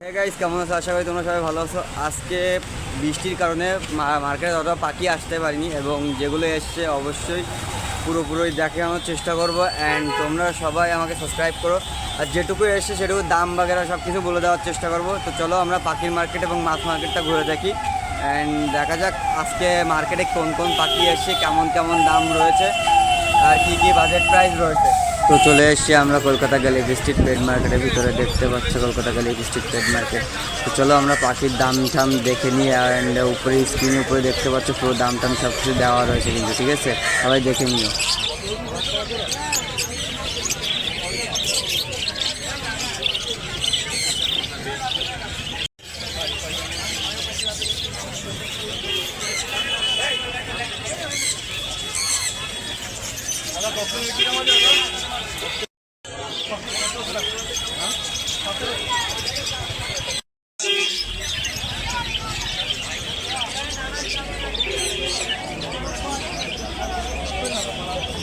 হ্যাঁ গাইস, কেমন আছো? আশা করি তোমরা সবাই ভালো আছো। আজকে বৃষ্টির কারণে মার্কেটে অতটা পাখি আসতে পারিনি, এবং যেগুলো এসছে অবশ্যই পুরোপুরি দেখানোর চেষ্টা করবো। অ্যান্ড তোমরা সবাই আমাকে সাবস্ক্রাইব করো, আর যেটুকু এসছে সেটুকু দাম বাগেরা সব কিছু বলে দেওয়ার চেষ্টা করবো। তো চলো আমরা পাখির মার্কেট এবং মাছ মার্কেটটা ঘুরে দেখি, অ্যান্ড দেখা যাক আজকে মার্কেটে কোন কোন পাখি এসছে, কেমন কেমন দাম রয়েছে, আর কী কী বাজেট প্রাইস রয়েছে। তো চলে এসেছি আমরা কলকাতা গ্যালারি স্ট্রিট পেট মার্কেটের ভিতরে। দেখতে পাচ্ছ Kolkata Galiff street pet market. তো চলো আমরা পাখির দাম টাম দেখে নিই। অ্যান্ড উপরে স্ক্রিনের উপরে দেখতে পাচ্ছ পুরো দাম টাম সব কিছু দেওয়া রয়েছে কিন্তু, ঠিক আছে? সবাই দেখে নিও।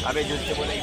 আবে জুড়তে বলে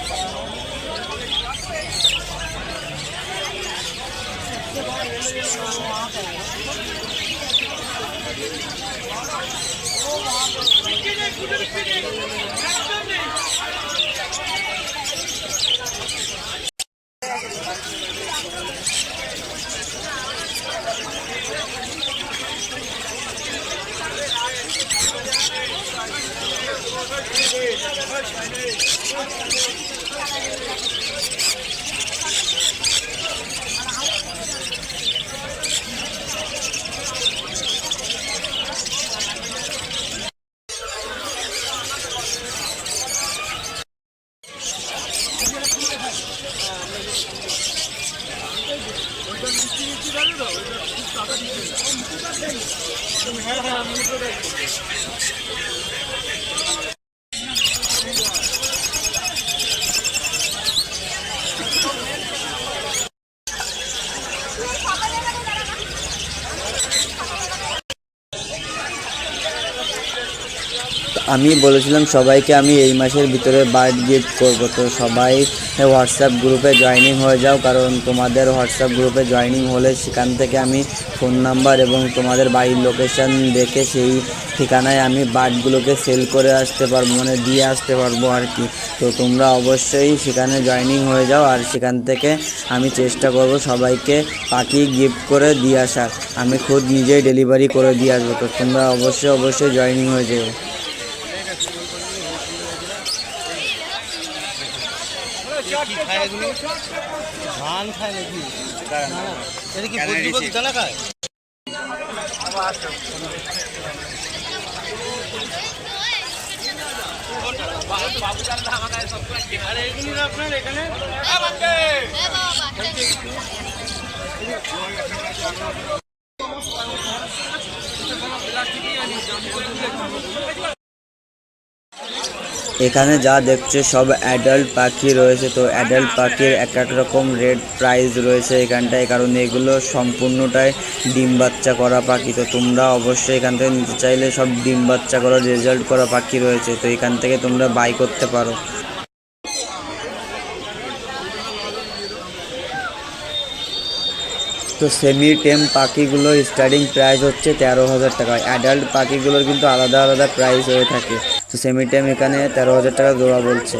আমি বলেছিলাম সবাইকে আমি এই মাসের ভিতরে বার্থ গিফট করবো। তো সবাই হোয়াটসঅ্যাপ গ্রুপে জয়েনিং হয়ে যাও, কারণ তোমাদের হোয়াটসঅ্যাপ গ্রুপে জয়েনিং হলে সেখান থেকে আমি ফোন নাম্বার এবং তোমাদের বাড়ির লোকেশান দেখে সেই ঠিকানায় আমি বার্ডগুলোকে সেল করে আসতে পারবো, মানে দিয়ে আসতে পারবো আর কি। তো তোমরা অবশ্যই সেখানে জয়েনিং হয়ে যাও, আর সেখান থেকে আমি চেষ্টা করব সবাইকে পাখি গিফট করে দিয়ে আসার। আমি খুদ নিজেই ডেলিভারি করে দিয়ে আসবো। তো তোমরা অবশ্যই জয়েনিং হয়ে যাও। ধান খায় নাকি? এটা কি বদ্যি দানা খায়? আপনার এখানে এখানে যা দেখছো সব অ্যাডাল্ট পাখি রয়েছে। তো অ্যাডাল্ট পাখির এক এক রকম রেট প্রাইস রয়েছে এখানটায়, কারণ এগুলো সম্পূর্ণটাই ডিম বাচ্চা করা পাখি। তো তোমরা অবশ্যই এখান থেকে নিতে চাইলে সব ডিম বাচ্চা করা রেজাল্ট করা পাখি রয়েছে, তো এখান থেকে তোমরা বাই করতে পারো। তো সেমি টেম পাখিগুলো স্টার্টিং প্রাইস হচ্ছে 13,000 টাকা। অ্যাডাল্ট পাখিগুলোর কিন্তু আলাদা আলাদা প্রাইস হয়ে থাকে। তো সেমি টেম এখানে 13,000 টাকা জোড়া বলছে।